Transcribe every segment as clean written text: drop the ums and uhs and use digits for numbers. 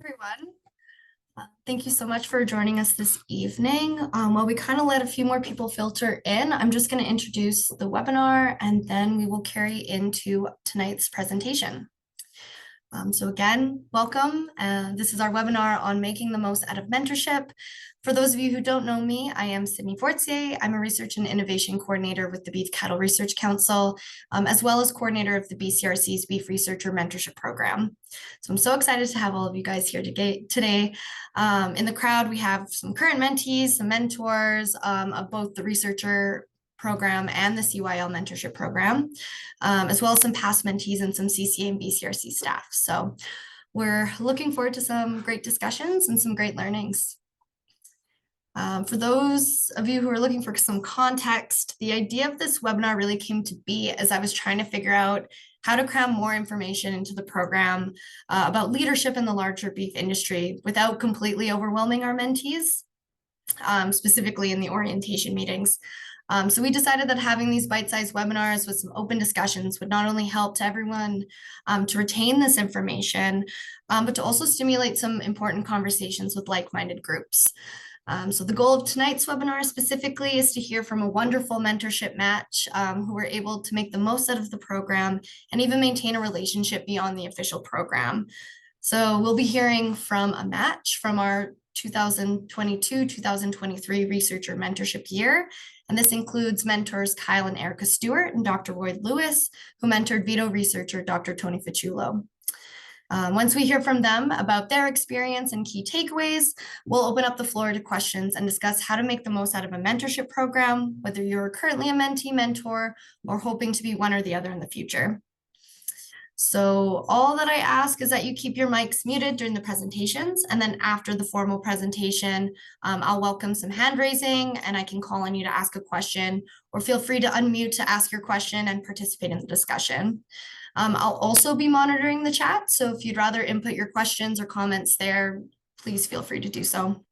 Everyone. Thank you so much for joining us this evening. While we kind of let a few more people filter in, I'm just going to introduce the webinar and then we will carry into tonight's presentation. So again, welcome. This is our webinar on making the most out of mentorship. For those of you who don't know me, I am Sydney Fortier. I'm a research and innovation coordinator with the Beef Cattle Research Council, as well as coordinator of the BCRC's Beef Researcher Mentorship Program. So I'm so excited to have all of you guys here today. In the crowd, we have some current mentees, some mentors of both the researcher program and the CYL mentorship program, as well as some past mentees and some CCA and BCRC staff. So we're looking forward to some great discussions and some great learnings. For those of you who are looking for some context, the idea of this webinar really came to be as I was trying to figure out how to cram more information into the program about leadership in the larger beef industry without completely overwhelming our mentees, specifically in the orientation meetings. So we decided that having these bite-sized webinars with some open discussions would not only help to everyone to retain this information, but to also stimulate some important conversations with like-minded groups. So the goal of tonight's webinar specifically is to hear from a wonderful mentorship match who were able to make the most out of the program and even maintain a relationship beyond the official program. So we'll be hearing from a match from our 2022-2023 researcher mentorship year. And this includes mentors Cyle and Erika Stewart and Dr. Roy Lewis, who mentored veto researcher Dr. Tony Faccuiolo. Once we hear from them about their experience and key takeaways, we'll open up the floor to questions and discuss how to make the most out of a mentorship program, whether you're currently a mentee mentor or hoping to be one or the other in the future. So all that I ask is that you keep your mics muted during the presentations, and then after the formal presentation, I'll welcome some hand raising and I can call on you to ask a question, or feel free to unmute to ask your question and participate in the discussion. I'll also be monitoring the chat, so if you'd rather input your questions or comments there, please feel free to do so.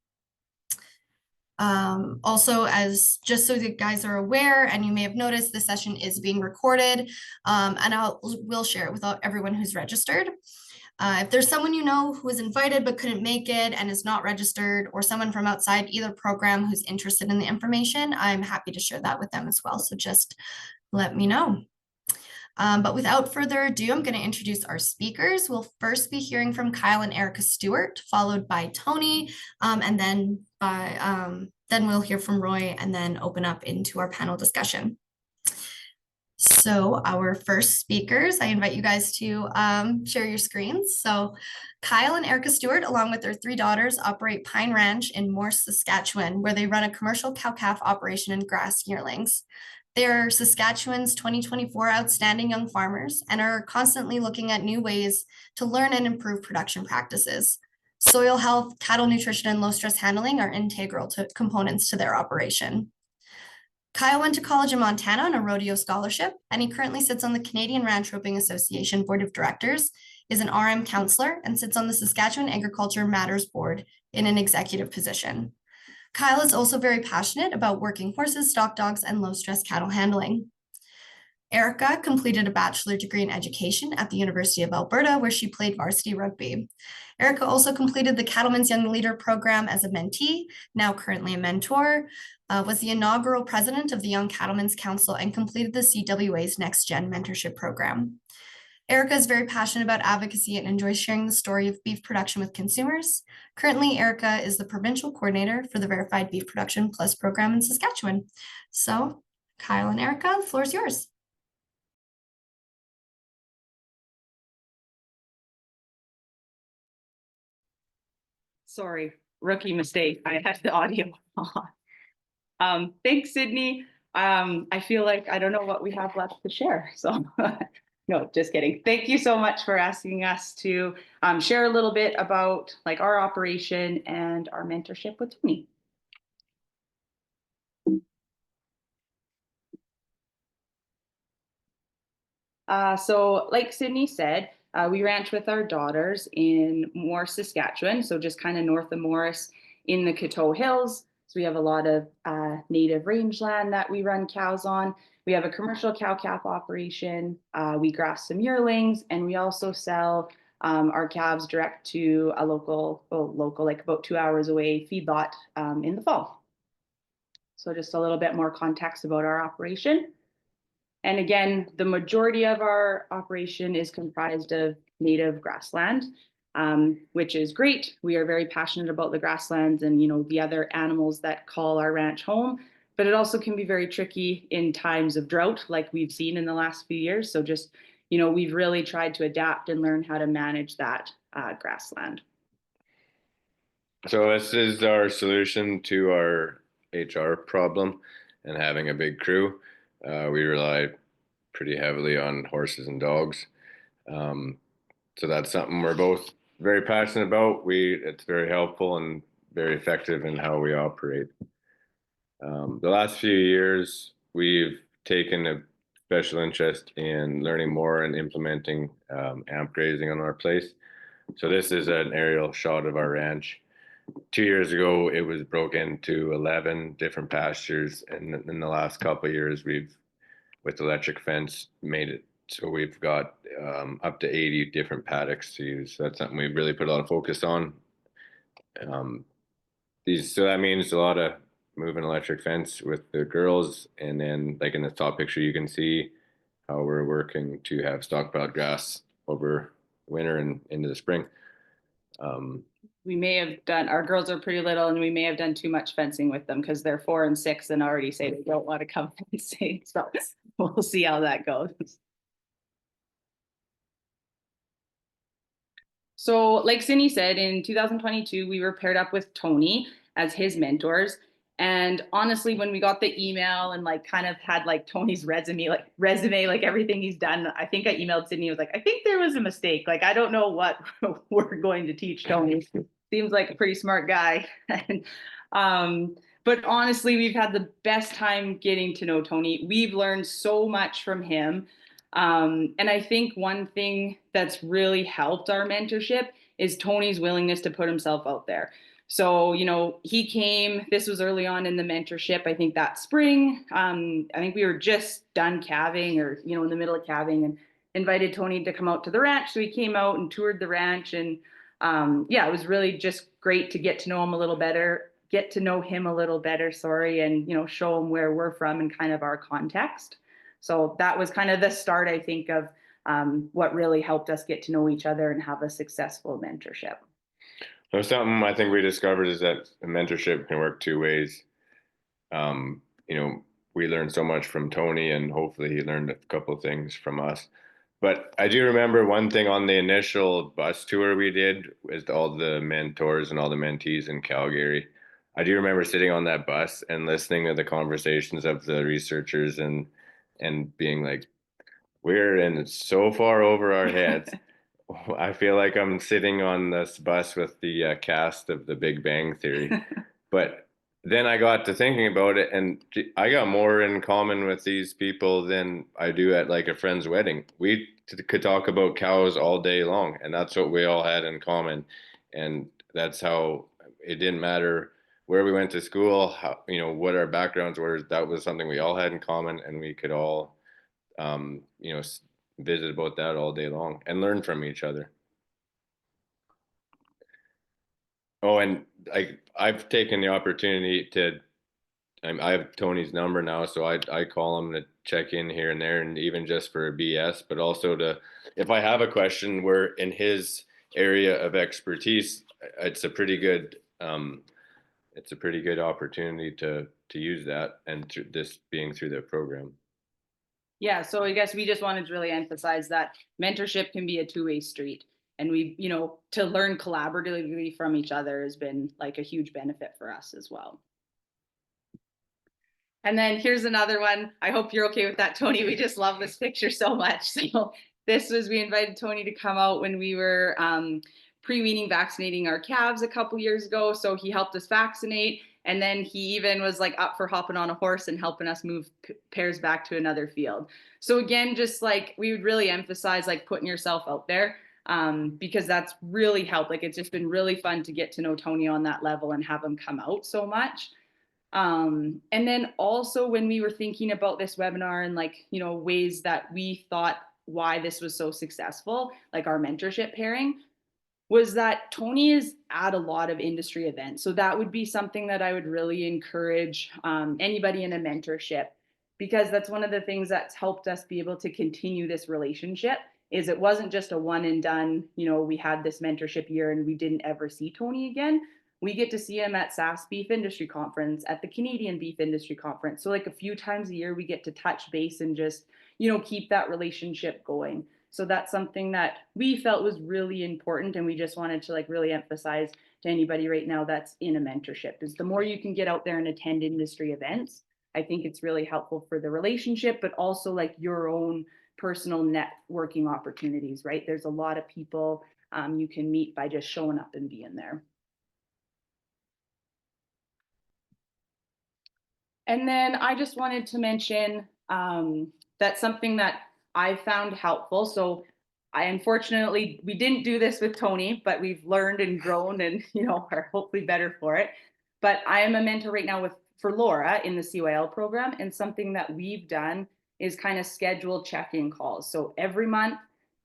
Also, just so you guys are aware, and you may have noticed, this session is being recorded, and we'll share it with everyone who's registered. If there's someone you know who was invited but couldn't make it and is not registered, or someone from outside either program who's interested in the information, I'm happy to share that with them as well. So just let me know. But without further ado, I'm going to introduce our speakers. We'll first be hearing from Cyle and Erika Stewart, followed by Tony, and then we'll hear from Roy and then open up into our panel discussion. So our first speakers, I invite you guys to share your screens. So Cyle and Erika Stewart, along with their 3 daughters, operate Pine Ranch in Morse, Saskatchewan, where they run a commercial cow-calf operation and grass yearlings. They're Saskatchewan's 2024 Outstanding Young Farmers and are constantly looking at new ways to learn and improve production practices. Soil health, cattle nutrition, and low stress handling are integral components to their operation. Cyle went to college in Montana on a rodeo scholarship, and he currently sits on the Canadian Ranch Roping Association Board of Directors, is an RM counselor, and sits on the Saskatchewan Agriculture Matters Board in an executive position. Cyle is also very passionate about working horses, stock dogs, and low-stress cattle handling. Erika completed a bachelor degree in education at the University of Alberta, where she played varsity rugby. Erika also completed the Cattlemen's Young Leader program as a mentee, now currently a mentor, was the inaugural president of the Young Cattlemen's Council, and completed the CWA's Next Gen mentorship program. Erika is very passionate about advocacy and enjoys sharing the story of beef production with consumers. Currently, Erika is the provincial coordinator for the Verified Beef Production Plus program in Saskatchewan. So, Cyle and Erika, the floor is yours. Sorry, rookie mistake. I had the audio on. Thanks, Sydney. I feel like I don't know what we have left to share, so no, just kidding. Thank you so much for asking us to share a little bit about our operation and our mentorship with Tony. So like Sydney said, we ranch with our daughters in Morse, Saskatchewan, so just kind of north of Morris in the Coteau Hills. So we have a lot of native rangeland that we run cows on. We have a commercial cow-calf operation. We grass some yearlings, and we also sell our calves direct to a local, like about 2 hours away feedlot in the fall. So just a little bit more context about our operation. And again, the majority of our operation is comprised of native grassland, which is great. We are very passionate about the grasslands and, the other animals that call our ranch home, but it also can be very tricky in times of drought, like we've seen in the last few years. So just, we've really tried to adapt and learn how to manage that grassland. So this is our solution to our HR problem and having a big crew. We rely pretty heavily on horses and dogs. So that's something we're both very passionate about. It's very helpful and very effective in how we operate. The last few years, we've taken a special interest in learning more and implementing amp grazing on our place. So this is an aerial shot of our ranch. 2 years ago, it was broken into 11 different pastures, and in the last couple of years, we've, with electric fence, made it so we've got up to 80 different paddocks to use. That's something we've really put a lot of focus on. So that means a lot of moving electric fence with the girls, and then like in the top picture, you can see how we're working to have stockpiled grass over winter and into the spring. We may have done, our girls are pretty little, and we may have done too much fencing with them because they're 4 and 6 and already say they don't want to come fencing. So we'll see how that goes. So like Cindy said, in 2022, we were paired up with Tony as his mentors. And honestly, when we got the email and like kind of had like Tony's resume, like everything he's done, I think I emailed Sydney, I was like, I think there was a mistake. Like, I don't know what we're going to teach Tony. Seems like a pretty smart guy. But honestly, we've had the best time getting to know Tony. We've learned so much from him. And I think one thing that's really helped our mentorship is Tony's willingness to put himself out there. So, he came, this was early on in the mentorship, I think that spring. I think we were just done calving or, in the middle of calving, and invited Tony to come out to the ranch. So he came out and toured the ranch, and it was really just great to get to know him a little better, and, show him where we're from and kind of our context. So that was kind of the start, I think, of what really helped us get to know each other and have a successful mentorship. So something I think we discovered is that a mentorship can work two ways. We learned so much from Tony, and hopefully he learned a couple of things from us. But I do remember one thing on the initial bus tour we did with all the mentors and all the mentees in Calgary. I do remember sitting on that bus and listening to the conversations of the researchers and being like, we're in so far over our heads. I feel like I'm sitting on this bus with the cast of The Big Bang Theory. But then I got to thinking about it, and I got more in common with these people than I do at like a friend's wedding. We could talk about cows all day long, and that's what we all had in common. And that's how it didn't matter where we went to school, how, what our backgrounds were. That was something we all had in common, and we could all, visit about that all day long and learn from each other. Oh, and I've taken the opportunity to, I have Tony's number now, so I call him to check in here and there, and even just for BS, but also to, if I have a question where in his area of expertise, it's a pretty good opportunity to use that, and this being through the program. Yeah, so I guess we just wanted to really emphasize that mentorship can be a two-way street. And we, to learn collaboratively from each other has been like a huge benefit for us as well. And then here's another one. I hope you're okay with that, Tony. We just love this picture so much. So we invited Tony to come out when we were pre-weaning vaccinating our calves a couple years ago. So he helped us vaccinate. And then he even was like up for hopping on a horse and helping us move pairs back to another field. So again, just like we would really emphasize like putting yourself out there, because that's really helped. Like it's just been really fun to get to know Tony on that level and have him come out so much. And then also when we were thinking about this webinar and like, ways that we thought why this was so successful, like our mentorship pairing, was that Tony is at a lot of industry events. So that would be something that I would really encourage anybody in a mentorship, because that's one of the things that's helped us be able to continue this relationship. Is it wasn't just a one and done, you know, we had this mentorship year and we didn't ever see Tony again. We get to see him at SAS Beef Industry Conference, at the Canadian Beef Industry Conference. So like a few times a year, we get to touch base and just, you know, keep that relationship going. So that's something that we felt was really important. And we just wanted to like really emphasize to anybody right now that's in a mentorship, is the more you can get out there and attend industry events, I think it's really helpful for the relationship, but also like your own personal networking opportunities, right? There's a lot of people you can meet by just showing up and being there. And then I just wanted to mention that's something that I found helpful. So unfortunately, we didn't do this with Tony, but we've learned and grown and, you know, are hopefully better for it. But I am a mentor right now for Laura in the CYL program. And something that we've done is kind of schedule check-in calls. So every month,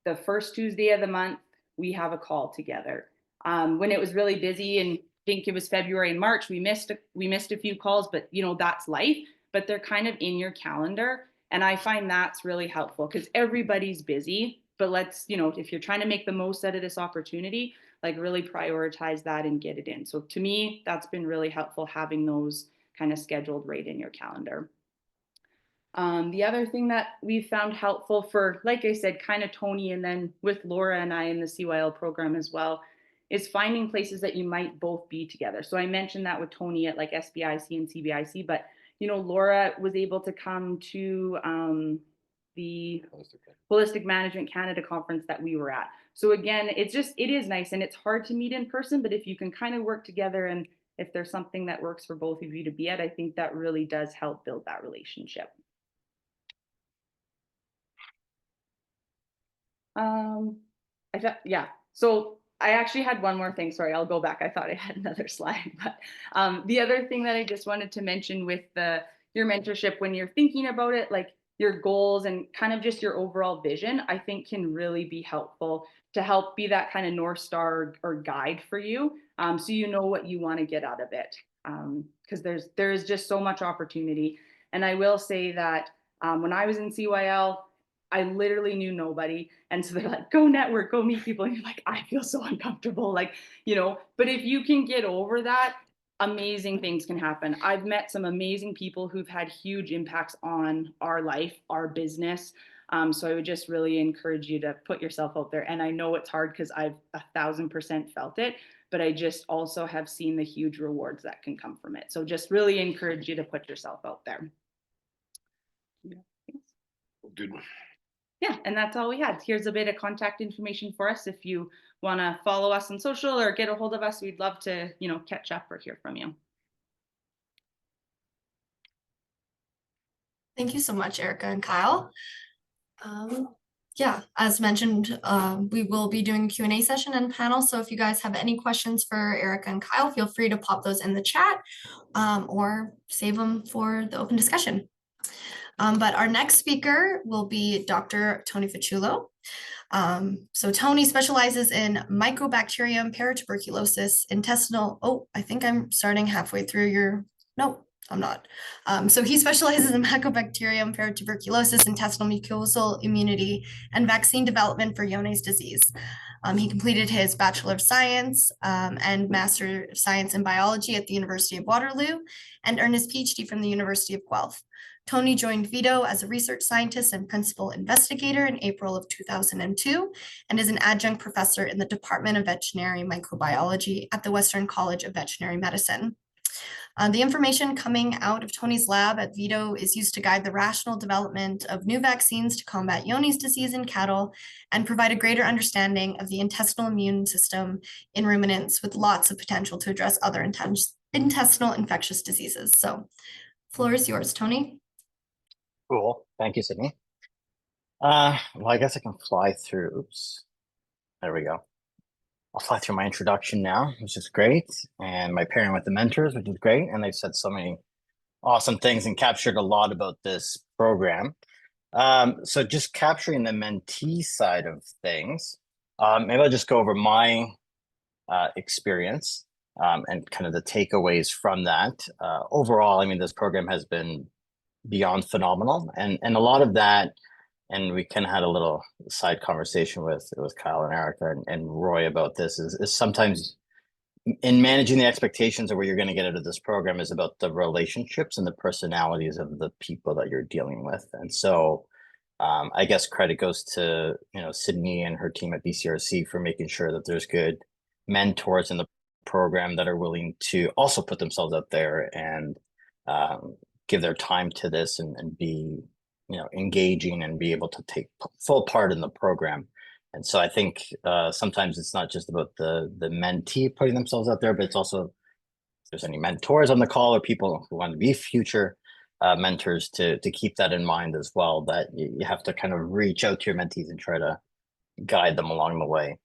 the first Tuesday of the month, we have a call together. When it was really busy, and I think it was February and March, we missed a few calls, but you know, that's life, but they're kind of in your calendar. And I find that's really helpful because everybody's busy, but let's, you know, if you're trying to make the most out of this opportunity, like really prioritize that and get it in. So to me, that's been really helpful, having those kind of scheduled right in your calendar. The other thing that we've found helpful for, like I said, kind of Tony, and then with Laura and I in the CYL program as well, is finding places that you might both be together. So I mentioned that with Tony at like SBIC and CBIC, but you know, Laura was able to come to the Holistic Management Canada conference that we were at. So again, it is nice, and it's hard to meet in person, but if you can kind of work together, and if there's something that works for both of you to be at, I think that really does help build that relationship. So I actually had one more thing. Sorry, I'll go back. I thought I had another slide, but the other thing that I just wanted to mention with your mentorship, when you're thinking about it, like your goals and kind of just your overall vision, I think can really be helpful to help be that kind of North Star or guide for you. So you know what you want to get out of it. Because there is just so much opportunity. And I will say that when I was in CYL, I literally knew nobody. And so they're like, go network, go meet people. And you're like, I feel so uncomfortable. Like, you know, but if you can get over that, amazing things can happen. I've met some amazing people who've had huge impacts on our life, our business. So I would just really encourage you to put yourself out there. And I know it's hard because I've 1000% felt it, but I just also have seen the huge rewards that can come from it. So just really encourage you to put yourself out there. Good. Yeah, and that's all we had. Here's a bit of contact information for us. If you want to follow us on social or get a hold of us, we'd love to, you know, catch up or hear from you. Thank you so much, Erika and Cyle. Yeah, as mentioned, we will be doing a Q&A session and panel. So if you guys have any questions for Erika and Cyle, feel free to pop those in the chat or save them for the open discussion. But our next speaker will be Dr. Tony Faccuiolo. So Tony specializes in Mycobacterium paratuberculosis, intestinal, I think I'm starting halfway through your, no, I'm not. So he specializes in Mycobacterium paratuberculosis, intestinal mucosal immunity, and vaccine development for Johne's disease. He completed his Bachelor of Science and Master of Science in Biology at the University of Waterloo and earned his PhD from the University of Guelph. Tony joined Vito as a research scientist and principal investigator in April of 2002 and is an adjunct professor in the Department of Veterinary Microbiology at the Western College of Veterinary Medicine. The information coming out of Tony's lab at Vito is used to guide the rational development of new vaccines to combat Johne's disease in cattle and provide a greater understanding of the intestinal immune system in ruminants, with lots of potential to address other intestinal infectious diseases. So, floor is yours, Tony. Cool. Thank you, Sydney. Well, I guess I can fly through. Oops. There we go. I'll fly through my introduction now, which is great. And my pairing with the mentors, which is great. And they've said so many awesome things and captured a lot about this program. So just capturing the mentee side of things, maybe I'll just go over my experience and kind of the takeaways from that. Overall, I mean, this program has been beyond phenomenal, and a lot of that, and we kind of had a little side conversation with Cyle and Erika and Roy about this, is sometimes in managing the expectations of what you're going to get out of this program is about the relationships and the personalities of the people that you're dealing with. And so I guess credit goes to, Sydney and her team at BCRC for making sure that there's good mentors in the program that are willing to also put themselves out there and give their time to this and be, engaging and be able to take full part in the program. And so I think sometimes it's not just about the mentee putting themselves out there, but it's also if there's any mentors on the call or people who want to be future mentors to keep that in mind as well, that you have to kind of reach out to your mentees and try to guide them along the way.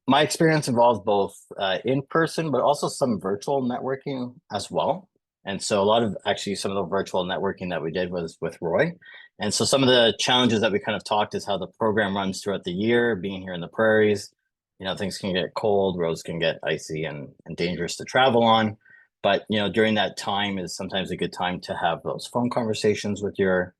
My experience involves both in person, but also some virtual networking as well. And so a lot of actually some of the virtual networking that we did was with Roy. And so some of the challenges that we kind of talked is how the program runs throughout the year, being here in the prairies, things can get cold, roads can get icy and dangerous to travel on. But, during that time is sometimes a good time to have those phone conversations with your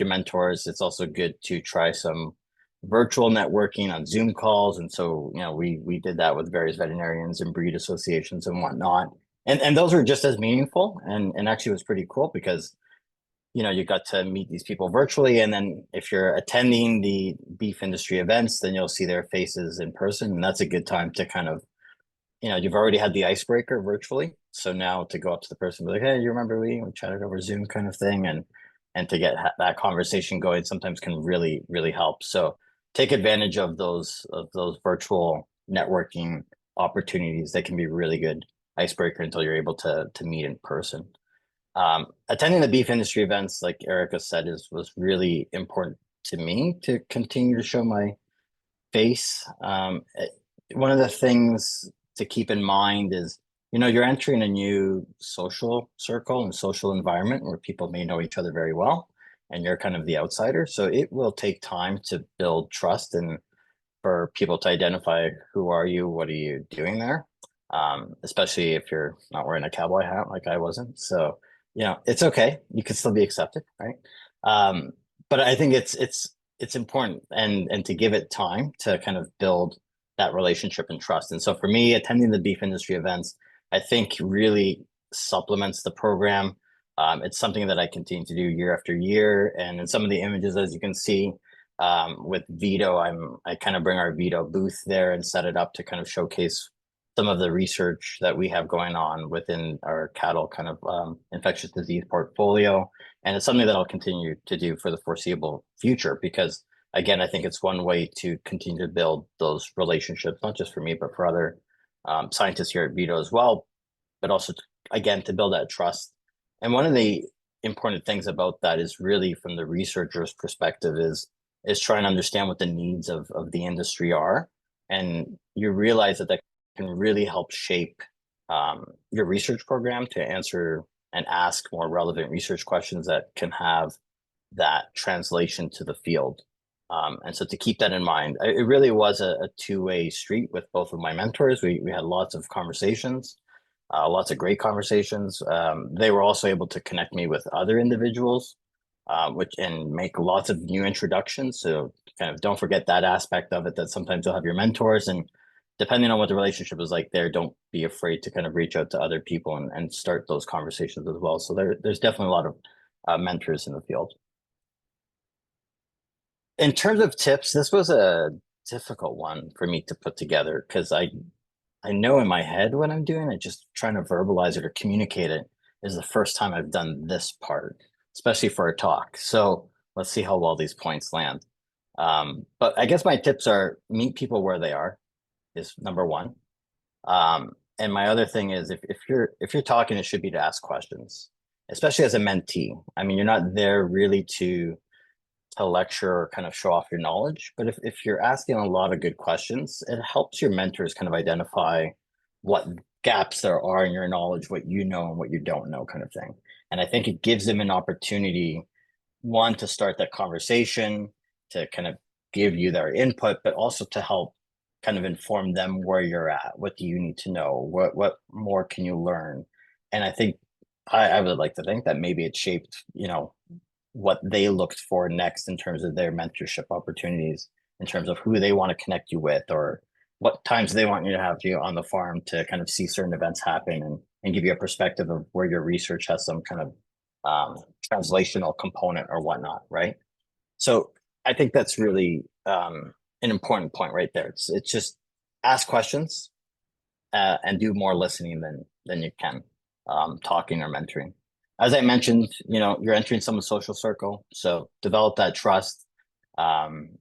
mentors. It's also good to try some virtual networking on Zoom calls. And so, we did that with various veterinarians and breed associations and whatnot. And those were just as meaningful and actually was pretty cool because, you got to meet these people virtually. And then if you're attending the beef industry events, then you'll see their faces in person. And that's a good time to kind of, you've already had the icebreaker virtually. So now to go up to the person, be like, hey, you remember we chatted over Zoom kind of thing. And to get that conversation going sometimes can really, really help. So take advantage of those virtual networking opportunities. That can be really good icebreaker until you're able to meet in person. Attending the beef industry events, like Erika said, was really important to me to continue to show my face. One of the things to keep in mind is, you're entering a new social circle and social environment where people may know each other very well, and you're kind of the outsider. So it will take time to build trust and for people to identify who are you, what are you doing there, especially if you're not wearing a cowboy hat like I wasn't. So, it's okay. You can still be accepted, right? But I think it's important and to give it time to kind of build that relationship and trust. And so for me, attending the beef industry events, I think really supplements the program. It's something that I continue to do year after year. And in some of the images, as you can see, with Vito, I kind of bring our Vito booth there and set it up to kind of showcase some of the research that we have going on within our cattle kind of infectious disease portfolio. And it's something that I'll continue to do for the foreseeable future, because again, I think it's one way to continue to build those relationships, not just for me, but for other scientists here at Vito as well, but also, again, to build that trust. And one of the important things about that is really from the researcher's perspective is trying to understand what the needs of the industry are. And you realize that can really help shape your research program to answer and ask more relevant research questions that can have that translation to the field. And so to keep that in mind, it really was a two-way street with both of my mentors. We had lots of conversations, lots of great conversations. They were also able to connect me with other individuals, and make lots of new introductions. So kind of don't forget that aspect of it, that sometimes you'll have your mentors, and depending on what the relationship is like there, don't be afraid to kind of reach out to other people and start those conversations as well. So there's definitely a lot of mentors in the field. In terms of tips, this was a difficult one for me to put together because I know in my head what I'm doing. I just trying to verbalize it or communicate it is the first time I've done this part, especially for a talk. So let's see how well these points land. But I guess my tips are meet people where they are is number one. And my other thing is if you're talking, it should be to ask questions, especially as a mentee. I mean, you're not there really to lecture or kind of show off your knowledge, but if you're asking a lot of good questions, it helps your mentors kind of identify what gaps there are in your knowledge, what you know and what you don't know kind of thing. And I think it gives them an opportunity one, to start that conversation, to kind of give you their input, but also to help kind of inform them where you're at. What do you need to know? What more can you learn? And I think I would like to think that maybe it shaped, what they looked for next in terms of their mentorship opportunities, in terms of who they want to connect you with, or what times they want you to have you on the farm to kind of see certain events happen, and give you a perspective of where your research has some kind of translational component or whatnot, right? So I think that's really an important point right there. It's just ask questions and do more listening than you can talking or mentoring. As I mentioned, you're entering someone's social circle, so develop that trust.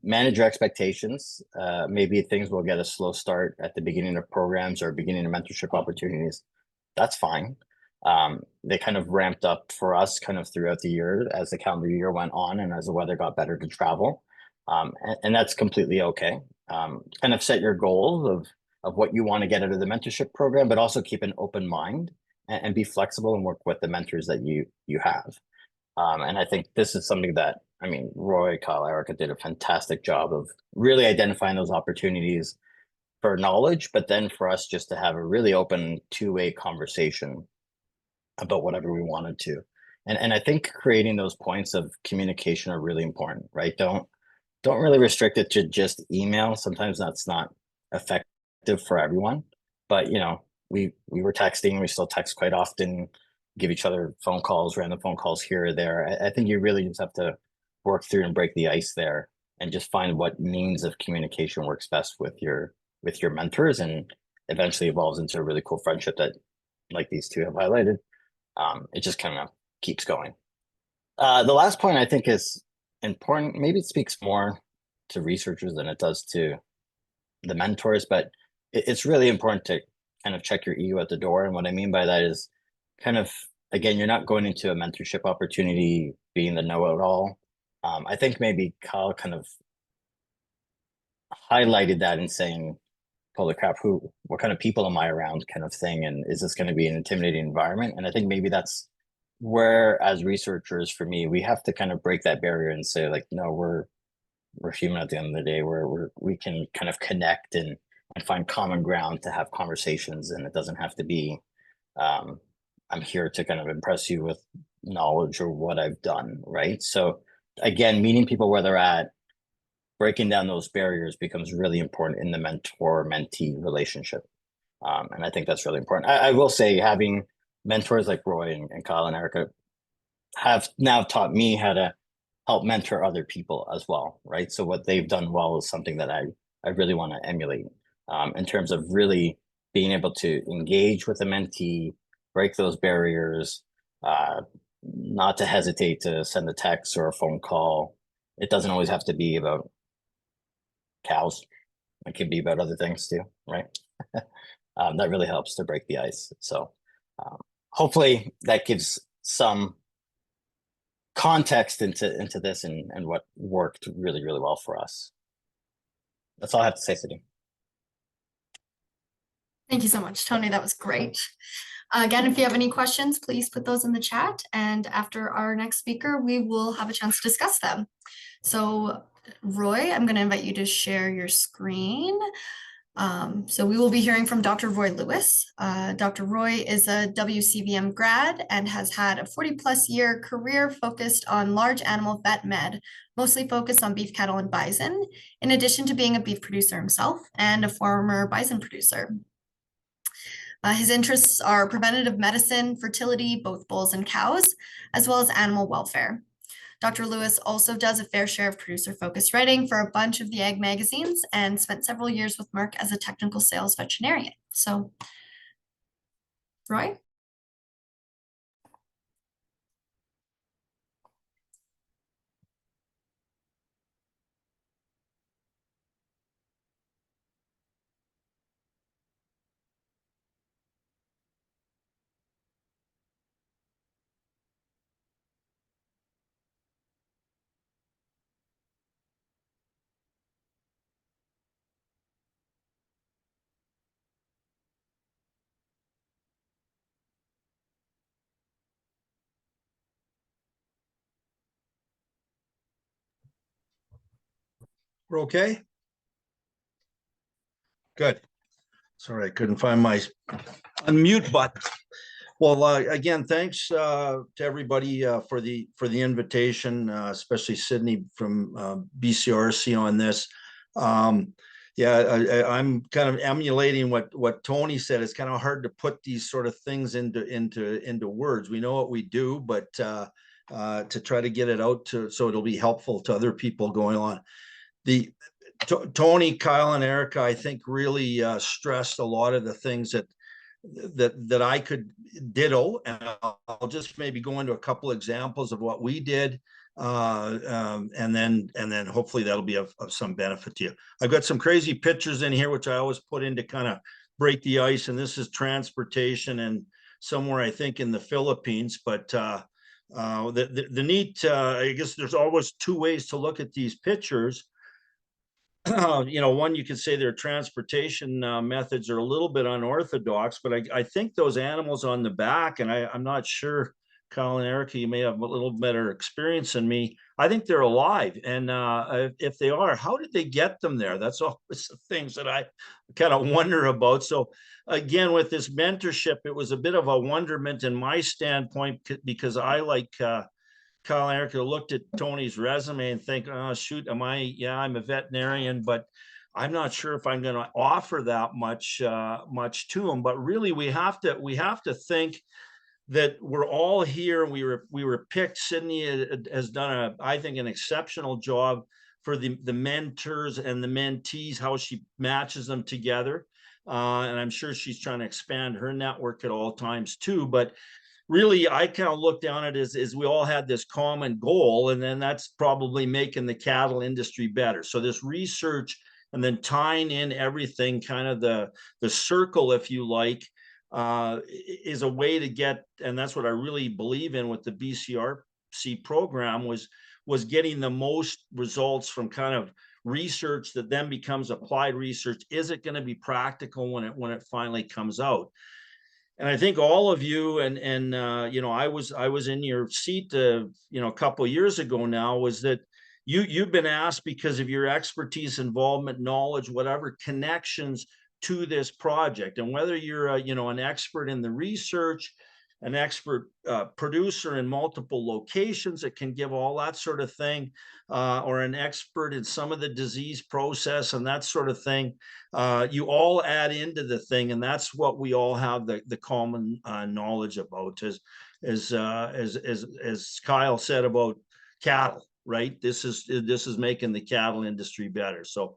Manage your expectations. Maybe things will get a slow start at the beginning of programs or beginning of mentorship opportunities. That's fine. They kind of ramped up for us kind of throughout the year as the calendar year went on and as the weather got better to travel. And that's completely okay. Kind of set your goals of what you want to get out of the mentorship program, but also keep an open mind and be flexible and work with the mentors that you have. And I think this is something that, Roy, Cyle, Erika did a fantastic job of really identifying those opportunities for knowledge, but then for us just to have a really open two-way conversation about whatever we wanted to. And I think creating those points of communication are really important, right? Don't really restrict it to just email. Sometimes that's not effective for everyone. But we were texting, we still text quite often, give each other phone calls, random phone calls here or there. I think you really just have to work through and break the ice there and just find what means of communication works best with your mentors, and eventually evolves into a really cool friendship that, like these two have highlighted, it just kind of keeps going. The last point I think is important. Maybe it speaks more to researchers than it does to the mentors, but it's really important to kind of check your ego at the door. And what I mean by that is kind of, again, you're not going into a mentorship opportunity being the know-it-all. I think maybe Cyle kind of highlighted that in saying, holy crap, what kind of people am I around, kind of thing, and is this going to be an intimidating environment? And I think maybe that's where, as researchers, for me, we have to kind of break that barrier and say, like, no, we're human at the end of the day, where we can kind of connect and find common ground to have conversations, and it doesn't have to be I'm here to kind of impress you with knowledge or what I've done, right? So again, meeting people where they're at, breaking down those barriers becomes really important in the mentor-mentee relationship. And I think that's really important. I will say, having mentors like Roy and Cyle and Erika have now taught me how to help mentor other people as well, right? So what they've done well is something that I really want to emulate, in terms of really being able to engage with a mentee, break those barriers, not to hesitate to send a text or a phone call. It doesn't always have to be about cows. It can be about other things too, right? That really helps to break the ice. So hopefully that gives some context into this and what worked really, really well for us. That's all I have to say, Sydney. Thank you so much, Tony. That was great. Again, if you have any questions, please put those in the chat. And after our next speaker, we will have a chance to discuss them. So Roy, I'm going to invite you to share your screen. So we will be hearing from Dr. Roy Lewis. Dr. Roy is a WCVM grad and has had a 40+ year career focused on large animal vet med, mostly focused on beef cattle and bison, in addition to being a beef producer himself and a former bison producer. His interests are preventative medicine, fertility, both bulls and cows, as well as animal welfare. Dr. Lewis also does a fair share of producer-focused writing for a bunch of the ag magazines and spent several years with Merck as a technical sales veterinarian. So, Roy? We're okay? Good. Sorry, I couldn't find my unmute button. Well, again, thanks to everybody for the invitation, especially Sydney from BCRC on this. Yeah, I'm kind of emulating what Tony said. It's kind of hard to put these sort of things into words. We know what we do, but to try to get it out so it'll be helpful to other people going on. Tony, Cyle, and Erika, I think, really stressed a lot of the things that I could ditto, and I'll just maybe go into a couple examples of what we did, and then hopefully that'll be of some benefit to you. I've got some crazy pictures in here, which I always put in to kind of break the ice, and this is transportation and somewhere I think in the Philippines, but the neat, I guess there's always two ways to look at these pictures. One, you could say their transportation methods are a little bit unorthodox, but I think those animals on the back, and I'm not sure, Cyle and Erika, you may have a little better experience than me. I think they're alive. And if they are, how did they get them there? That's all the things that I kind of wonder about. So again, with this mentorship, it was a bit of a wonderment in my standpoint, because I, like Cyle and Erika, looked at Tony's resume and think, oh, shoot, I'm a veterinarian, but I'm not sure if I'm going to offer that much to him. But really, we have to think that we're all here. We were picked. Sydney has done I think, an exceptional job for the mentors and the mentees, how she matches them together. And I'm sure she's trying to expand her network at all times too. But really, I kind of look down at it as we all had this common goal, and then that's probably making the cattle industry better. So this research and then tying in everything, kind of the circle, if you like, is a way to get, and that's what I really believe in with the BCRC program, was getting the most results from kind of research that then becomes applied research. Is it going to be practical when it finally comes out? And I think all of you, and I was in your seat, a couple of years ago now, was that you've been asked, because of your expertise, involvement, knowledge, whatever connections to this project, and whether you're an expert in the research, an expert producer in multiple locations that can give all that sort of thing, or an expert in some of the disease process and that sort of thing, you all add into the thing, and that's what we all have the common knowledge about. As Cyle said about cattle, right? This is making the cattle industry better. So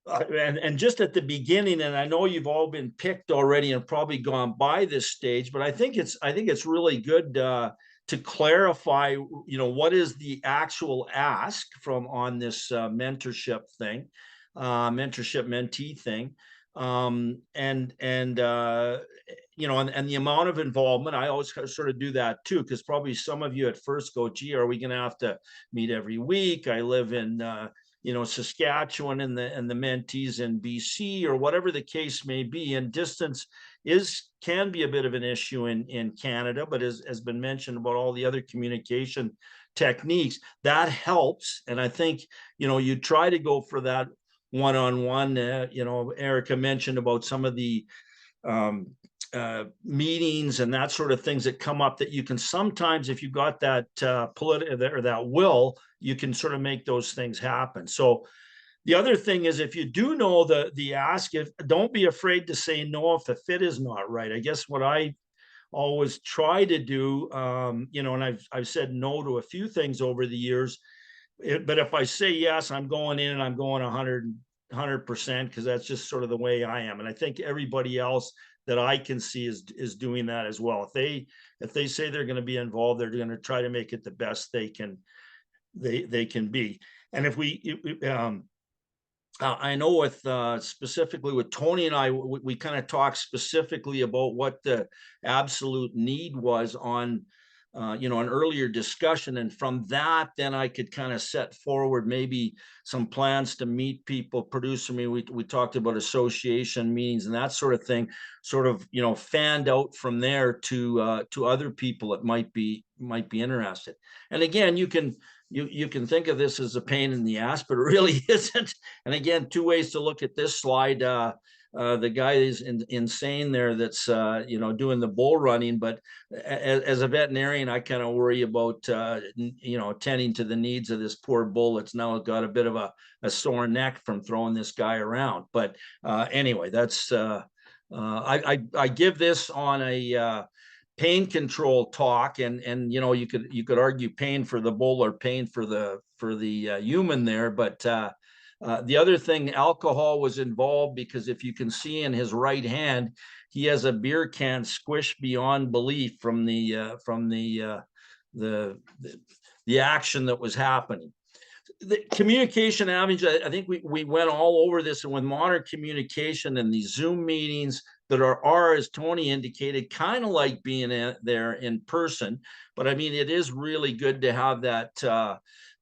and just at the beginning, and I know you've all been picked already and probably gone by this stage, but I think it's really good to clarify, what is the actual ask on this mentorship thing, mentorship mentee thing, and the amount of involvement. I always sort of do that too, because probably some of you at first go, gee, are we going to have to meet every week? I live in Saskatchewan, and the mentees in BC, or whatever the case may be. And distance can be a bit of an issue in Canada, but as has been mentioned about all the other communication techniques, that helps. And I think, you try to go for that one-on-one. Erika mentioned about some of the meetings and that sort of things that come up, that you can sometimes, if you got that or that will, you can sort of make those things happen. So the other thing is, if you do know the ask, don't be afraid to say no if the fit is not right. I guess what I always try to do, and I've said no to a few things over the years, but if I say yes, I'm going in and I'm going 100%, because that's just sort of the way I am. And I think everybody else that I can see is doing that as well. If they say they're going to be involved, they're going to try to make it the best they can be. And if I know with specifically with Tony and I, we kind of talked specifically about what the absolute need was on an earlier discussion, and from that, then I could kind of set forward maybe some plans to meet people. Producer me, we talked about association meetings and that sort of thing, sort of fanned out from there to other people that might be interested. And again, you can you can think of this as a pain in the ass, but it really isn't. And again, two ways to look at this slide. The guy is insane there that's, you know, doing the bull running. But as a veterinarian, I kind of worry about, you know, tending to the needs of this poor bull that's now got a bit of a sore neck from throwing this guy around. But anyway, that's, I give this on a pain control talk, and you know, you could argue pain for the bull or pain for the human there, but the other thing, alcohol was involved, because if you can see in his right hand, he has a beer can squished beyond belief from the action that was happening. The communication average, I think we went all over this, and with modern communication and these Zoom meetings that are, as Tony indicated, kind of like being there in person. But I mean, it is really good to have that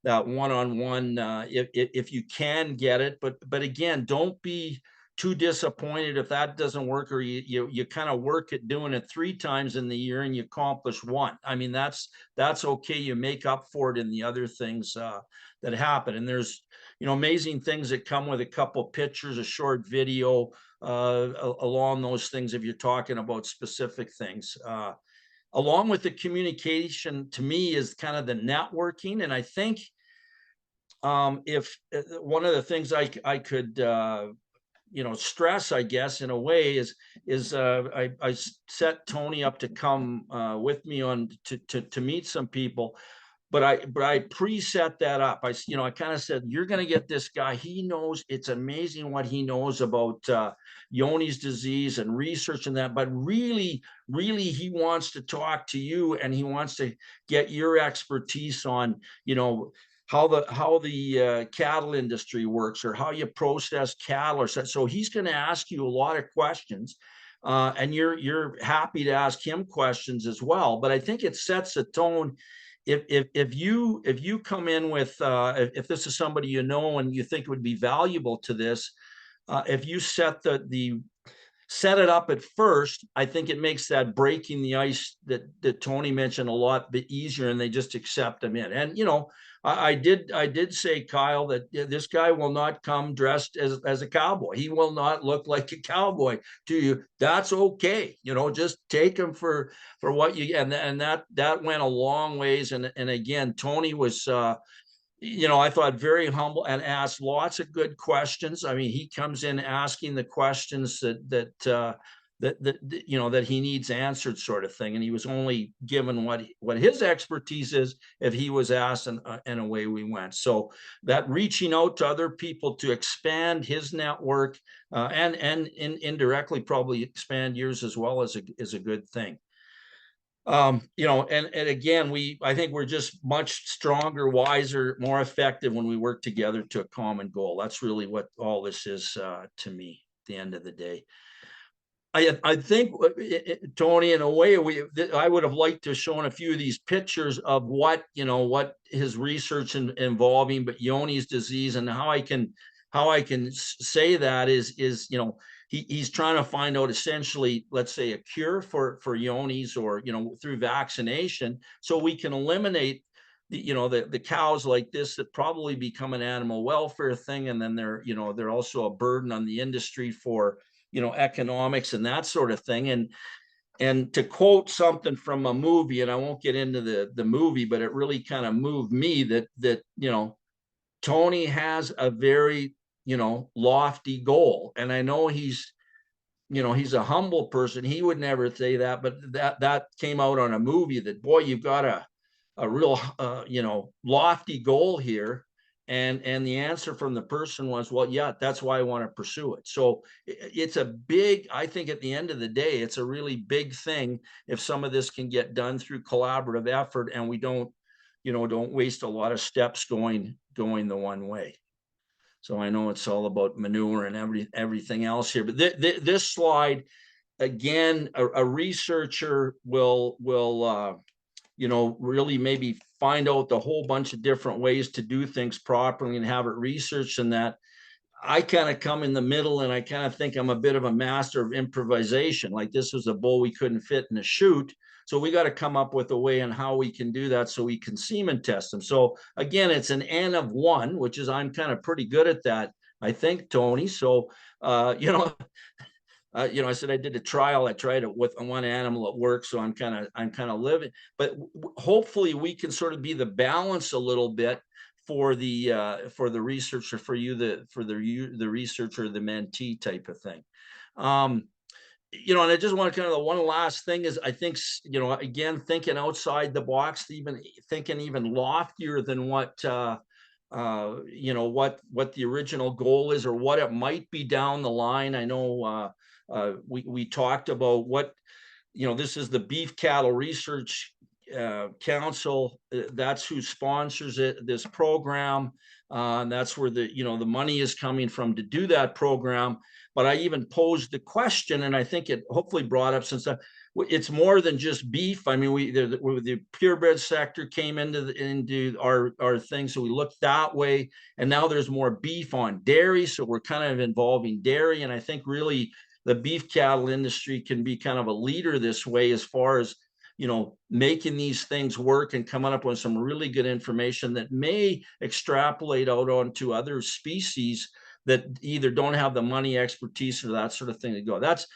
that one-on-one if you can get it. But again, don't be too disappointed if that doesn't work, or you kind of work at doing it 3 times in the year and you accomplish 1. I mean, that's okay. You make up for it in the other things that happen. And there's, you know, amazing things that come with a couple pictures, a short video, along those things, if you're talking about specific things. Along with the communication, to me, is kind of the networking. And I think if one of the things I could you know, stress, I guess, in a way, is I set Tony up to come with me on to meet some people. But I preset that up. I kind of said, you're going to get this guy. He knows, it's amazing what he knows about Johne's disease and research and that. But really, he wants to talk to you, and he wants to get your expertise on, you know, how the cattle industry works, or how you process cattle, or so. He's going to ask you a lot of questions. And you're happy to ask him questions as well. But I think it sets a tone. If you come in with if this is somebody you know and you think would be valuable to this, if you set it up at first, I think it makes that breaking the ice that Tony mentioned a lot bit easier, and they just accept them in. And you know, I did say, Kyle, that this guy will not come dressed as a cowboy. He will not look like a cowboy to you. That's okay. You know, just take him for what you, and that went a long ways. And again, Tony was, you know, I thought very humble and asked lots of good questions. I mean, he comes in asking the questions that you know, that he needs answered, sort of thing. And he was only given what his expertise is if he was asked, and away we went. So that reaching out to other people to expand his network, and indirectly probably expand yours as well, is a good thing. You know, and again, I think we're just much stronger, wiser, more effective when we work together to a common goal. That's really what all this is to me at the end of the day. I think, Tony, in a way, I would have liked to have shown a few of these pictures of what his research involving, but Johne's disease, and how I can say that is, you know, he's trying to find out, essentially, let's say, a cure for Johne's, or, you know, through vaccination, so we can eliminate the cows like this that probably become an animal welfare thing, and then they're also a burden on the industry for, you know, economics and that sort of thing. And to quote something from a movie, and I won't get into the movie, but it really kind of moved me, that you know, Tony has a very, you know, lofty goal. And I know he's a humble person. He would never say that, but that came out on a movie, that, boy, you've got a real you know, lofty goal here. And the answer from the person was, well, yeah, that's why I want to pursue it. So it's a big, I think at the end of the day, it's a really big thing if some of this can get done through collaborative effort, and we don't waste a lot of steps going the one way. So I know it's all about manure and everything else here, but this slide, again, a researcher will you know, really maybe find out the whole bunch of different ways to do things properly and have it researched. And that I kind of come in the middle, and I kind of think I'm a bit of a master of improvisation. Like, this was a bull we couldn't fit in a chute, So we got to come up with a way on how we can do that so we can semen test them. So again, it's an N of 1, which is, I'm kind of pretty good at that, I think, Tony. So, you know, I said I did a trial. I tried it with one animal at work, so I'm kind of living. But hopefully, we can sort of be the balance a little bit for the researcher, for the researcher, the mentee type of thing. And I just want to kind of, the one last thing is, I think, again, thinking outside the box, even thinking even loftier than what what the original goal is, or what it might be down the line. I know we talked about what, this is the Beef Cattle Research Council. That's who sponsors this program. And that's where the money is coming from to do that program. But I even posed the question, and I think it hopefully brought up, since it's more than just beef. I mean, the purebred sector came into our thing, so we looked that way, and now there's more beef on dairy, so we're kind of involving dairy. And I think really the beef cattle industry can be kind of a leader this way, as far as making these things work and coming up with some really good information that may extrapolate out onto other species that either don't have the money, expertise, or that sort of thing to go. That's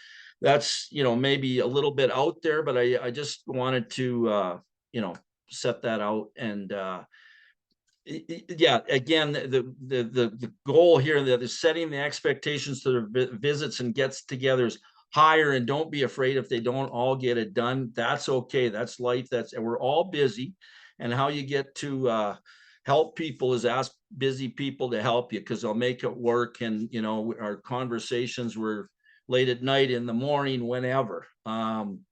maybe a little bit out there, but I just wanted to set that out. And yeah, again, the goal here, the setting the expectations to the visits and gets-togethers higher, and don't be afraid if they don't all get it done. That's okay. That's life. And we're all busy. And how you get to help people is ask busy people to help you, because they'll make it work. And our conversations were late at night, in the morning, whenever. I'm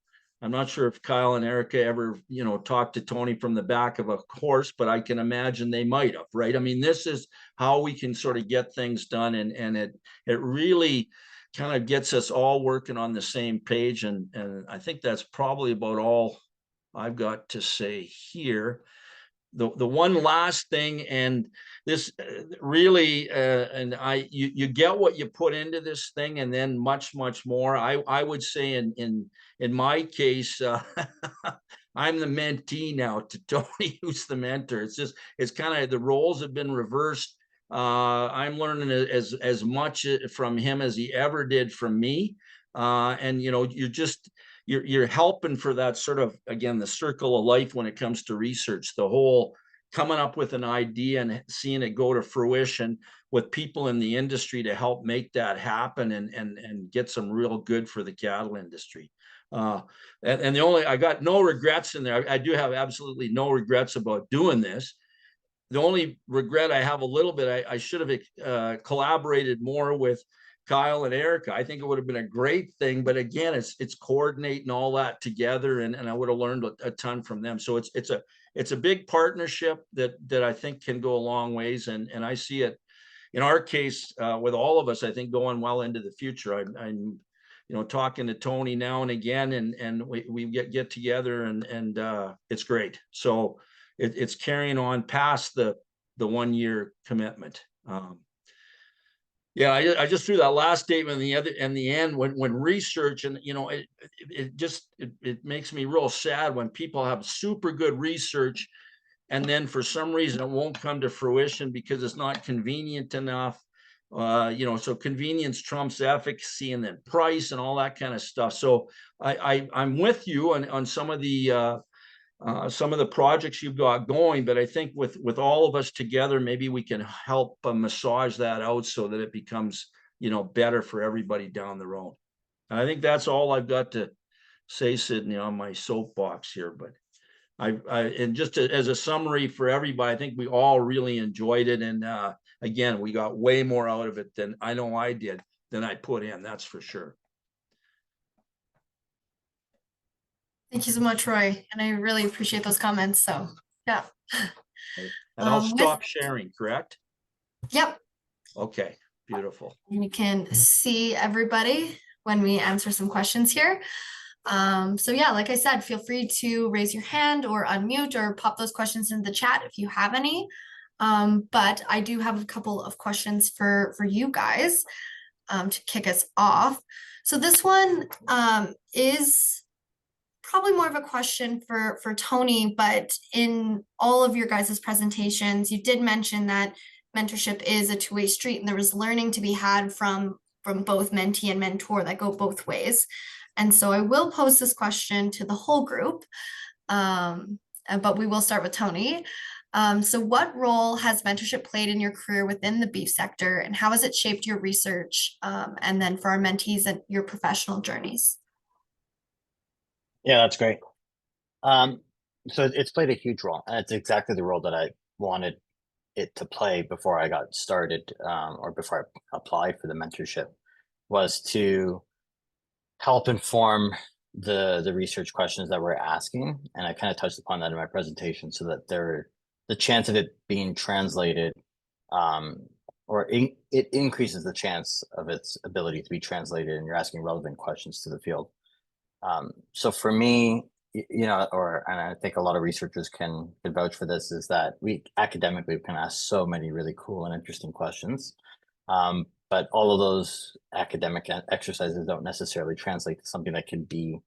not sure if Cyle and Erika ever, talked to Tony from the back of a horse, but I can imagine they might have, right? I mean, this is how we can sort of get things done, and it really kind of gets us all working on the same page. And I think that's probably about all I've got to say here. The one last thing, and this really, and you get what you put into this thing, and then much more. I would say in my case, I'm the mentee now to Tony, who's the mentor. It's kind of, the roles have been reversed. I'm learning as much from him as he ever did from me. And you're helping for that sort of, again, the circle of life when it comes to research, the whole coming up with an idea and seeing it go to fruition with people in the industry to help make that happen, and get some real good for the cattle industry. And I got no regrets in there. I do have absolutely no regrets about doing this. The only regret I have a little bit, I should have collaborated more with Cyle and Erika. I think it would have been a great thing, but again, it's coordinating all that together, and I would have learned a ton from them. So it's a big partnership that I think can go a long ways, and I see it in our case with all of us, I think, going well into the future. I'm talking to Tony now and again, and we get together, and it's great. So it's carrying on past the 1 year commitment. Yeah, I just threw that last statement in the end when research, and it makes me real sad when people have super good research, and then for some reason it won't come to fruition because it's not convenient enough. So convenience trumps efficacy, and then price and all that kind of stuff. So I'm with you on some of the projects you've got going, but I think with all of us together, maybe we can help massage that out so that it becomes better for everybody down the road. And I think that's all I've got to say, Sydney, on my soapbox here. But and just as a summary for everybody, I think we all really enjoyed it, and again, we got way more out of it than I know I did than I put in. That's for sure. Thank you so much, Roy. And I really appreciate those comments. So, yeah. And I'll stop sharing, correct? Yep. Okay, beautiful. And you can see everybody when we answer some questions here. So yeah, like I said, feel free to raise your hand or unmute or pop those questions in the chat if you have any. But I do have a couple of questions for you guys to kick us off. So this one is probably more of a question for Tony, but in all of your guys' presentations, you did mention that mentorship is a two-way street and there was learning to be had from both mentee and mentor that go both ways. And so I will pose this question to the whole group, but we will start with Tony. So what role has mentorship played in your career within the beef sector, and how has it shaped your research, and then for our mentees and your professional journeys? Yeah, that's great. So it's played a huge role, and it's exactly the role that I wanted it to play before I got started, or before I applied for the mentorship, was to help inform the research questions that we're asking. And I kind of touched upon that in my presentation, so that the chance of it being translated, it increases the chance of its ability to be translated, and you're asking relevant questions to the field. So for me, and I think a lot of researchers can vouch for this, is that we academically can ask so many really cool and interesting questions. But all of those academic exercises don't necessarily translate to something that can be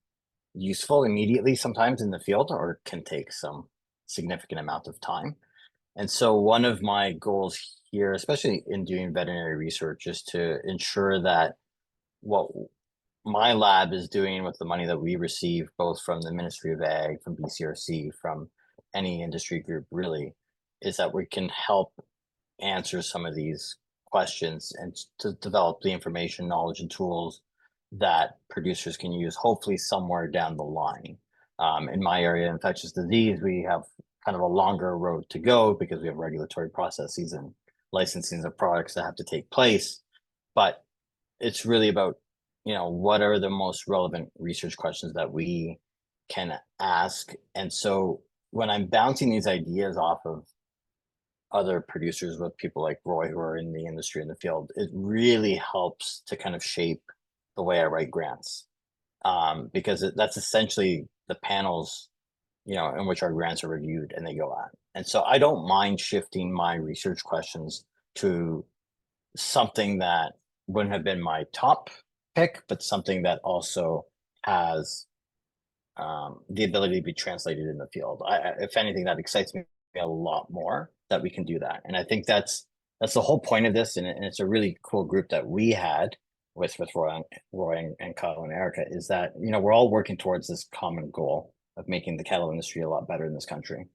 useful immediately sometimes in the field, or can take some significant amount of time. And so one of my goals here, especially in doing veterinary research, is to ensure that what my lab is doing with the money that we receive, both from the Ministry of Ag, from BCRC, from any industry group really, is that we can help answer some of these questions and to develop the information, knowledge, and tools that producers can use, hopefully somewhere down the line. In my area, infectious disease, we have kind of a longer road to go because we have regulatory processes and licensing of products that have to take place. But it's really about, what are the most relevant research questions that we can ask. And so when I'm bouncing these ideas off of other producers, with people like Roy who are in the industry, in the field, it really helps to kind of shape the way I write grants, because that's essentially the panels, in which our grants are reviewed and they go at. And so I don't mind shifting my research questions to something that wouldn't have been my top pick, but something that also has the ability to be translated in the field. If anything, that excites me a lot more, that we can do that. And I think that's the whole point of this. And it's a really cool group that we had with Roy and Cyle and Erika, is that, we're all working towards this common goal of making the cattle industry a lot better in this country.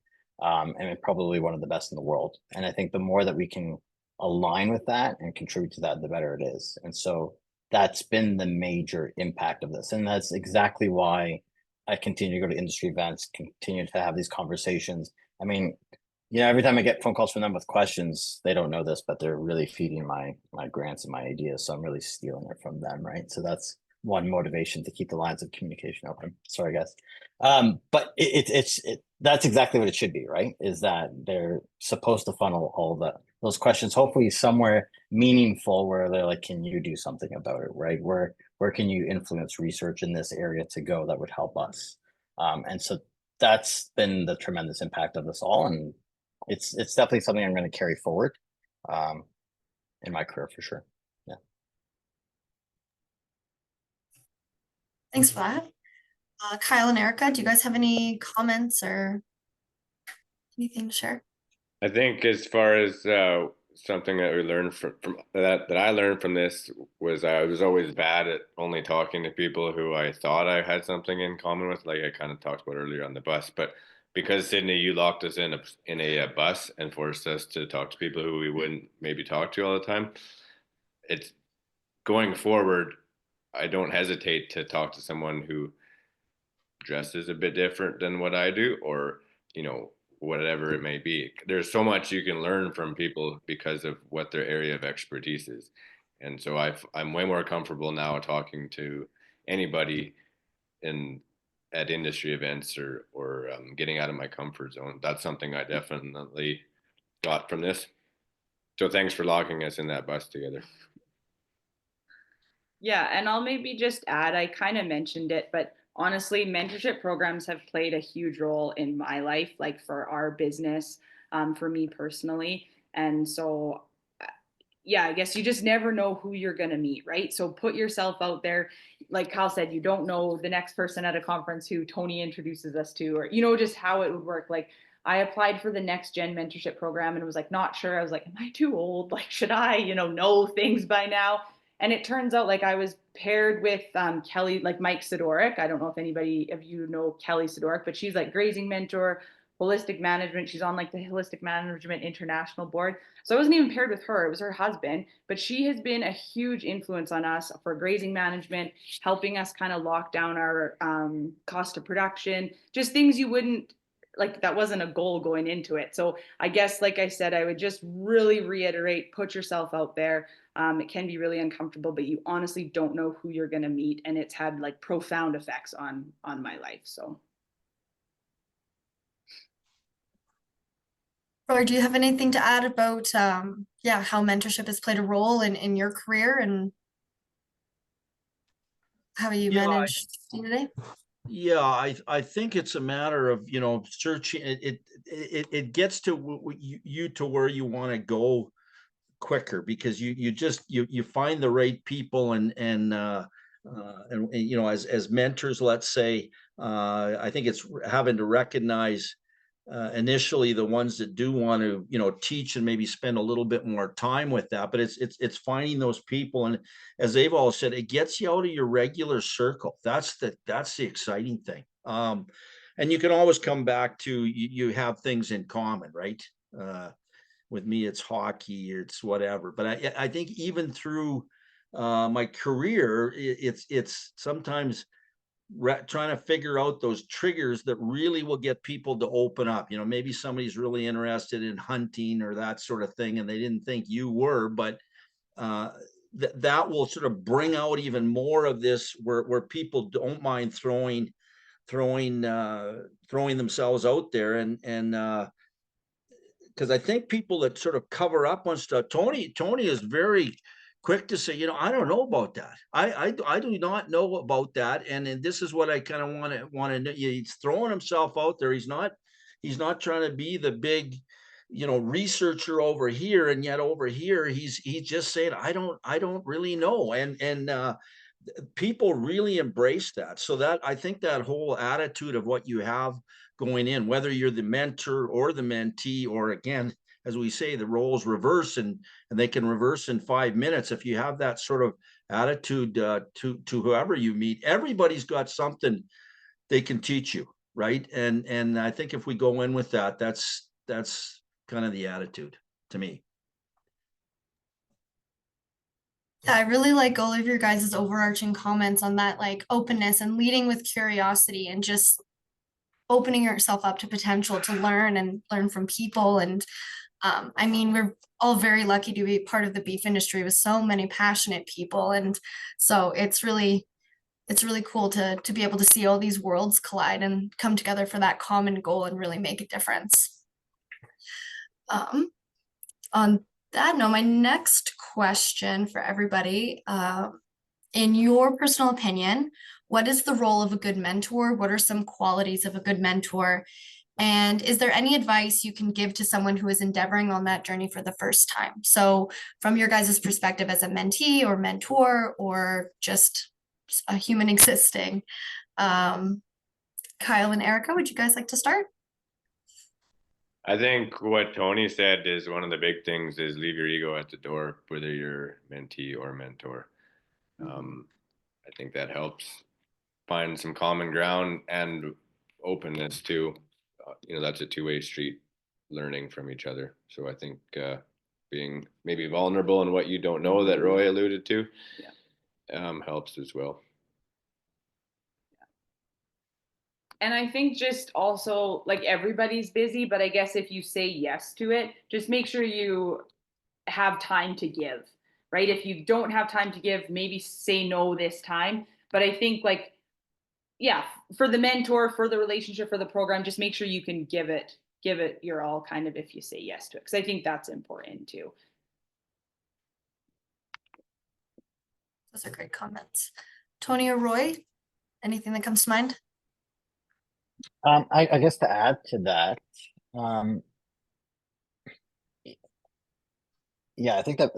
And probably one of the best in the world. And I think the more that we can align with that and contribute to that, the better it is. And so that's been the major impact of this. And that's exactly why I continue to go to industry events, continue to have these conversations. I mean, every time I get phone calls from them with questions, they don't know this, but they're really feeding my grants and my ideas. So I'm really stealing it from them, right? So that's one motivation to keep the lines of communication open. Sorry, guys. But that's exactly what it should be, right? Is that they're supposed to funnel all those questions, hopefully somewhere meaningful, where they're like, can you do something about it, right? Where can you influence research in this area to go that would help us? And so that's been the tremendous impact of this all. And it's definitely something I'm going to carry forward in my career for sure. Yeah. Thanks for that. Cyle and Erika, do you guys have any comments or anything to share? I think as far as something that we learned from that I learned from this was I was always bad at only talking to people who I thought I had something in common with, like I kind of talked about earlier on the bus. But because Sydney, you locked us in a bus and forced us to talk to people who we wouldn't maybe talk to all the time, it's going forward, I don't hesitate to talk to someone who dresses a bit different than what I do, or whatever it may be. There's so much you can learn from people because of what their area of expertise is. And so I'm way more comfortable now talking to anybody at industry events or getting out of my comfort zone. That's something I definitely got from this. So thanks for locking us in that bus together. Yeah, and I'll maybe just add, I kind of mentioned it, but honestly, mentorship programs have played a huge role in my life, like for our business, for me personally. And so, yeah, I guess you just never know who you're going to meet, right? So put yourself out there. like Kyle said, you don't know the next person at a conference who Tony introduces us to, or, you know, just how it would work. Like I applied for the next gen mentorship program and was like, not sure. I was like, am I too old? Like, should I, you know things by now? And it turns out like I was paired with Kelly, like Mike Sidoric. I don't know if anybody of you know Kelly Sidoric, but she's like grazing mentor, holistic management. She's on like the Holistic Management International board. So I wasn't even paired with her. It was her husband, but she has been a huge influence on us for grazing management, helping us kind of lock down our cost of production, just things you wouldn't like, that wasn't a goal going into it. So I guess, like I said, I would just really reiterate, put yourself out there. It can be really uncomfortable, but you honestly don't know who you're going to meet. And it's had like profound effects on my life. So. Roy, do you have anything to add about how mentorship has played a role in your career and how you manage day-to-day? Yeah, I think it's a matter of, you know, searching it gets to you to where you want to go quicker, because you find the right people and you know, as mentors, let's say, I think it's having to recognize initially the ones that do want to, you know, teach and maybe spend a little bit more time with that. But it's finding those people, and as they've all said, it gets you out of your regular circle. That's the exciting thing. And you can always come back to you have things in common, right? With me, it's hockey, it's whatever. But I think even through my career, it's sometimes trying to figure out those triggers that really will get people to open up. You know, maybe somebody's really interested in hunting or that sort of thing, and they didn't think you were, but that will sort of bring out even more of this, where people don't mind throwing themselves out there, and because I think people that sort of cover up on stuff, Tony is very quick to say, you know, I don't know about that. I do not know about that. And this is what I kind of want to know. He's throwing himself out there. He's not trying to be the big, you know, researcher over here. And yet over here, he's just saying, I don't really know. And people really embrace that. So that, I think that whole attitude of what you have going in, whether you're the mentor or the mentee, or again, as we say, the roles reverse, and they can reverse in 5 minutes. If you have that sort of attitude to whoever you meet, everybody's got something they can teach you, right? And I think if we go in with that, that's kind of the attitude to me. Yeah, I really like all of your guys' overarching comments on that, like openness and leading with curiosity and just opening yourself up to potential to learn and learn from people. And I mean, we're all very lucky to be part of the beef industry with so many passionate people. And so it's really cool to be able to see all these worlds collide and come together for that common goal and really make a difference. On that note, my next question for everybody, in your personal opinion, what is the role of a good mentor? What are some qualities of a good mentor? And is there any advice you can give to someone who is endeavoring on that journey for the first time? So from your guys' perspective as a mentee or mentor, or just a human existing, Kyle and Erika, would you guys like to start? I think what Tony said is one of the big things is leave your ego at the door, whether you're mentee or mentor. I think that helps find some common ground and openness too. You know, that's a two-way street, learning from each other. So I think being maybe vulnerable in what you don't know, that Roy alluded to, helps as well. And I think just also, like, everybody's busy, but I guess if you say yes to it, just make sure you have time to give, right? If you don't have time to give, maybe say no this time. But I think, like, yeah, for the mentor, for the relationship, for the program, just make sure you can give it your all, kind of, if you say yes to it, because I think that's important too. Those are great comments. Tony or Roy, anything that comes to mind? I guess to add to that, Yeah, I think that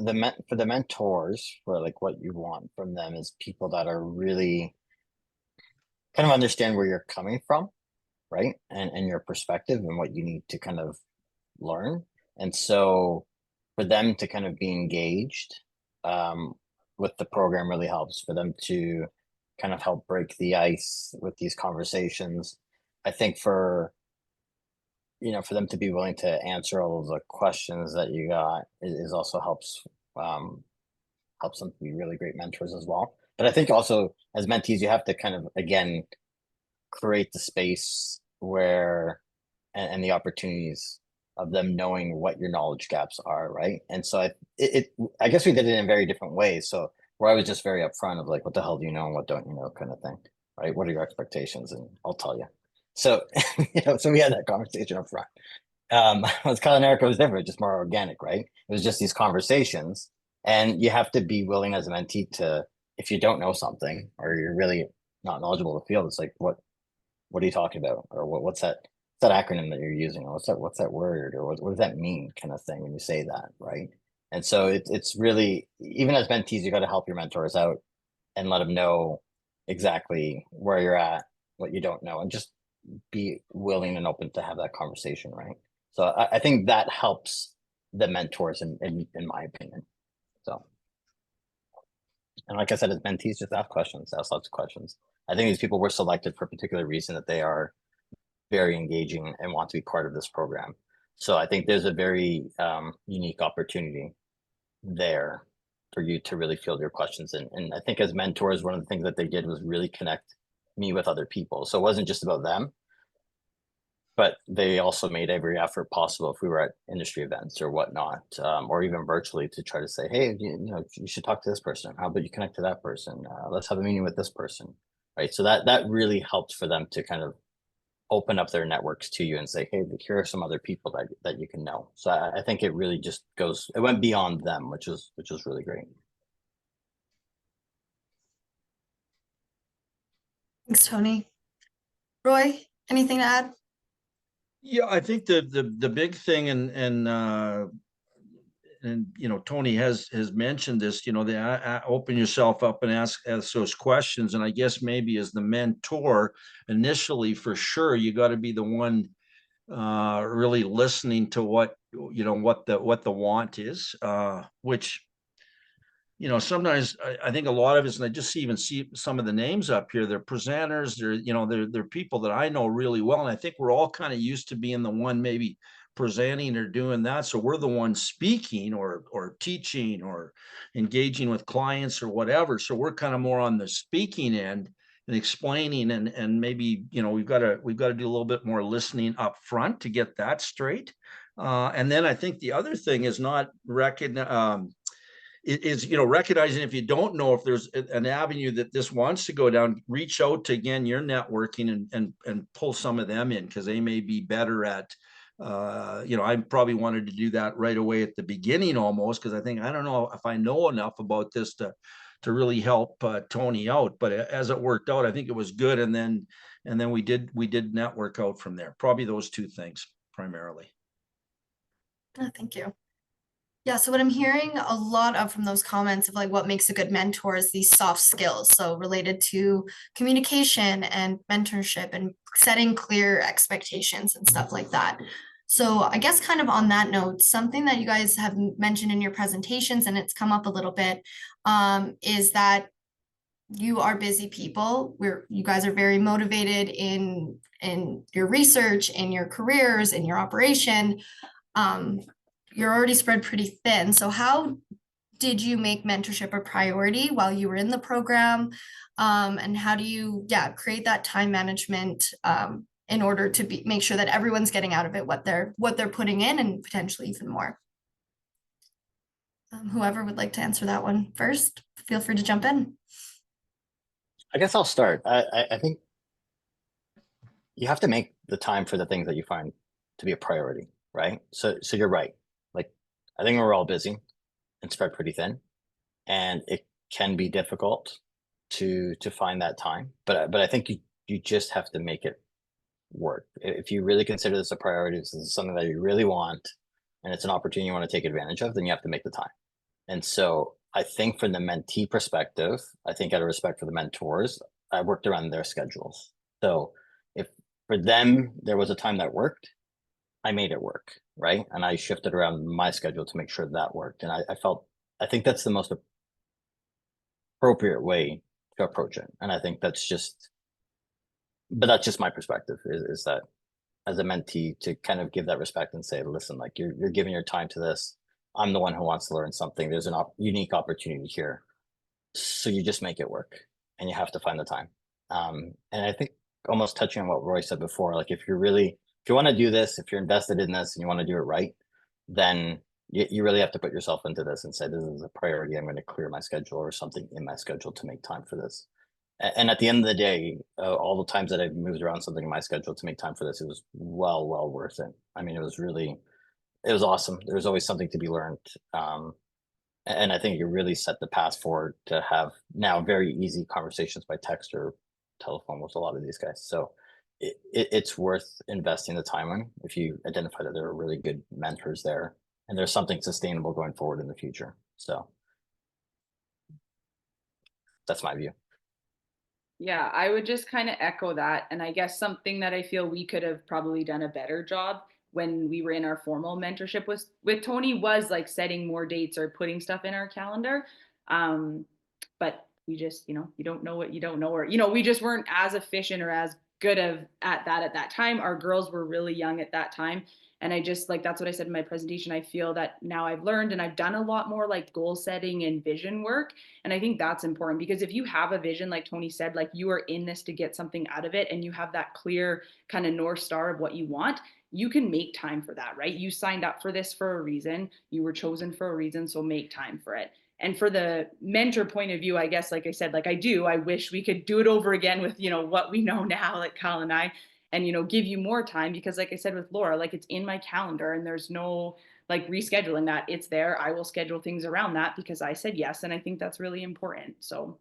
for the mentors, for like what you want from them is people that are really kind of understand where you're coming from, right? And your perspective and what you need to kind of learn. And so for them to kind of be engaged with the program really helps for them to kind of help break the ice with these conversations. I think for for them to be willing to answer all of the questions that you got is also um, helps them to be really great mentors as well. But I think also as mentees, you have to kind of again create the space where and the opportunities of them knowing what your knowledge gaps are, right? And so I guess we did it in very different ways. So where I was just very upfront of like, what the hell do you know and what don't you know, kind of thing, right? What are your expectations? And I'll tell you. So so we had that conversation up front. With Cyle and Erika was different, just more organic, right? It was just these conversations, and you have to be willing as a mentee to, if you don't know something or you're really not knowledgeable in the field, it's like, what are you talking about, or what's that acronym that you're using, or what's that word, or what does that mean, kind of thing when you say that, right? And so it's really, even as mentees, you got to help your mentors out and let them know exactly where you're at, what you don't know, and just be willing and open to have that conversation, right? So I think that helps the mentors in my opinion. So, and like I said, as mentees, just ask lots of questions. I think these people were selected for a particular reason, that they are very engaging and want to be part of this program. So I think there's a very unique opportunity there for you to really field your questions. And I think as mentors, one of the things that they did was really connect me with other people. So it wasn't just about them, but they also made every effort possible if we were at industry events or whatnot, or even virtually, to try to say, hey, you should talk to this person. How about you connect to that person? Let's have a meeting with this person, right? So that really helped for them to kind of open up their networks to you and say, hey, here are some other people that you can know. So I think it really just it went beyond them, which was really great. Thanks, Tony. Roy, anything to add? Yeah, I think the big thing, and Tony has mentioned this, the open yourself up and ask those questions. And I guess maybe as the mentor initially, for sure, you got to be the one really listening to what the want is, which sometimes I think a lot of us, and I just even see some of the names up here, they're presenters, they're people that I know really well. And I think we're all kind of used to being the one maybe presenting or doing that. So we're the one speaking or teaching or engaging with clients or whatever. So we're kind of more on the speaking end and explaining, and maybe, we've got to do a little bit more listening up front to get that straight. And then I think the other thing is not recognizing, if you don't know if there's an avenue that this wants to go down, reach out to, again, your networking and pull some of them in, because they may be better at, I probably wanted to do that right away at the beginning almost, because I don't know if I know enough about this to really help Tony out. But as it worked out, I think it was good. And then we did network out from there. Probably those two things primarily. Oh, thank you. Yeah, so what I'm hearing a lot of from those comments of like what makes a good mentor is these soft skills. So related to communication and mentorship and setting clear expectations and stuff like that. So I guess kind of on that note, something that you guys have mentioned in your presentations, and it's come up a little bit, is that you are busy people. You guys are very motivated in your research, in your careers, in your operation. You're already spread pretty thin. So how did you make mentorship a priority while you were in the program? And how do you, create that time management in order to make sure that everyone's getting out of it what they're putting in, and potentially even more? Whoever would like to answer that one first, feel free to jump in. I guess I'll start. I think you have to make the time for the things that you find to be a priority, right? So you're right. Like, I think we're all busy and spread pretty thin, and it can be difficult to find that time. But I think you just have to make it work. If you really consider this a priority, this is something that you really want, and it's an opportunity you want to take advantage of, then you have to make the time. And so I think from the mentee perspective, I think out of respect for the mentors, I worked around their schedules. So if for them, there was a time that worked, I made it work, right? And I shifted around my schedule to make sure that worked. And I think that's the most appropriate way to approach it. And I think that's just my perspective is that as a mentee to kind of give that respect and say, listen, like you're giving your time to this. I'm the one who wants to learn something. There's an unique opportunity here. So you just make it work and you have to find the time. And I think almost touching on what Roy said before, like if you want to do this, if you're invested in this and you want to do it right, then you really have to put yourself into this and say, this is a priority. I'm going to clear my schedule or something in my schedule to make time for this. And at the end of the day, all the times that I've moved around something in my schedule to make time for this, it was well worth it. I mean, it was awesome. There was always something to be learned. And I think it really set the path forward to have now very easy conversations by text or telephone with a lot of these guys. So it's worth investing the time in if you identify that there are really good mentors there and there's something sustainable going forward in the future. So that's my view. Yeah, I would just kind of echo that. And I guess something that I feel we could have probably done a better job when we were in our formal mentorship with Tony was like setting more dates or putting stuff in our calendar. But we just, you don't know what you don't know, or, we just weren't as efficient or as good at that time. Our girls were really young at that time. And I just like, that's what I said in my presentation. I feel that now I've learned and I've done a lot more like goal setting and vision work. And I think that's important because if you have a vision, like Tony said, like you are in this to get something out of it and you have that clear kind of North Star of what you want, you can make time for that, right? You signed up for this for a reason. You were chosen for a reason. So make time for it. And for the mentor point of view, I guess, like I said, like I wish we could do it over again with, what we know now, like Cyle and I, and, give you more time because like I said, with Laura, like it's in my calendar and there's no like rescheduling that. It's there. I will schedule things around that because I said yes. And I think that's really important. So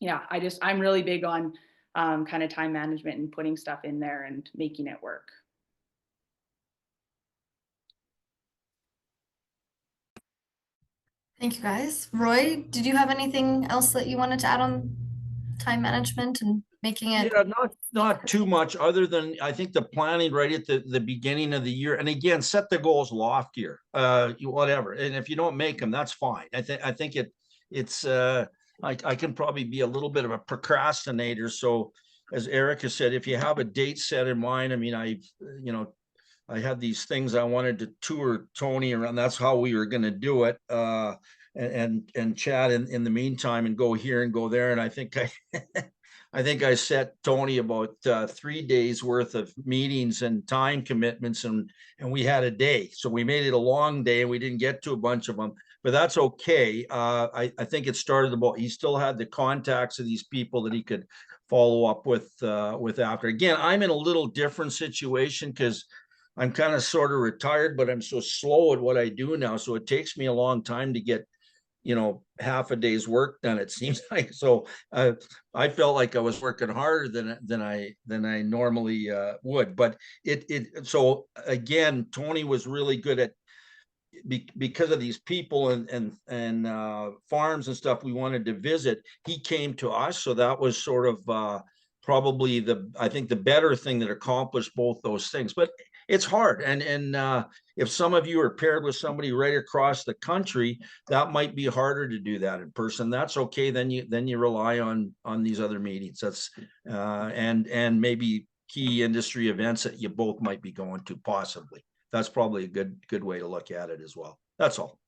yeah, I'm really big on kind of time management and putting stuff in there and making it work. Thank you, guys. Roy, did you have anything else that you wanted to add on time management and making it? Yeah, not too much other than I think the planning right at the beginning of the year. And again, set the goals loftier, whatever. And if you don't make them, that's fine. I think it's I can probably be a little bit of a procrastinator. So as Erika said, if you have a date set in mind, I mean, I had these things I wanted to tour Tony around. That's how we were going to do it. And chat in the meantime and go here and go there. And I think I think I set Tony about 3 days worth of meetings and time commitments, and we had a day. So we made it a long day and we didn't get to a bunch of them, but that's okay. I think it started about, he still had the contacts of these people that he could follow up with after. Again, I'm in a little different situation because I'm kind of sort of retired, but I'm so slow at what I do now. So it takes me a long time to get half a day's work done, it seems like. So I felt like I was working harder than I normally would. But so again, Tony was really good at, because of these people and farms and stuff we wanted to visit, he came to us. So that was sort of probably I think the better thing that accomplished both those things. But it's hard. And if some of you are paired with somebody right across the country, that might be harder to do that in person. That's okay. Then you rely on these other meetings. That's and maybe key industry events that you both might be going to possibly. That's probably a good way to look at it as well. That's all.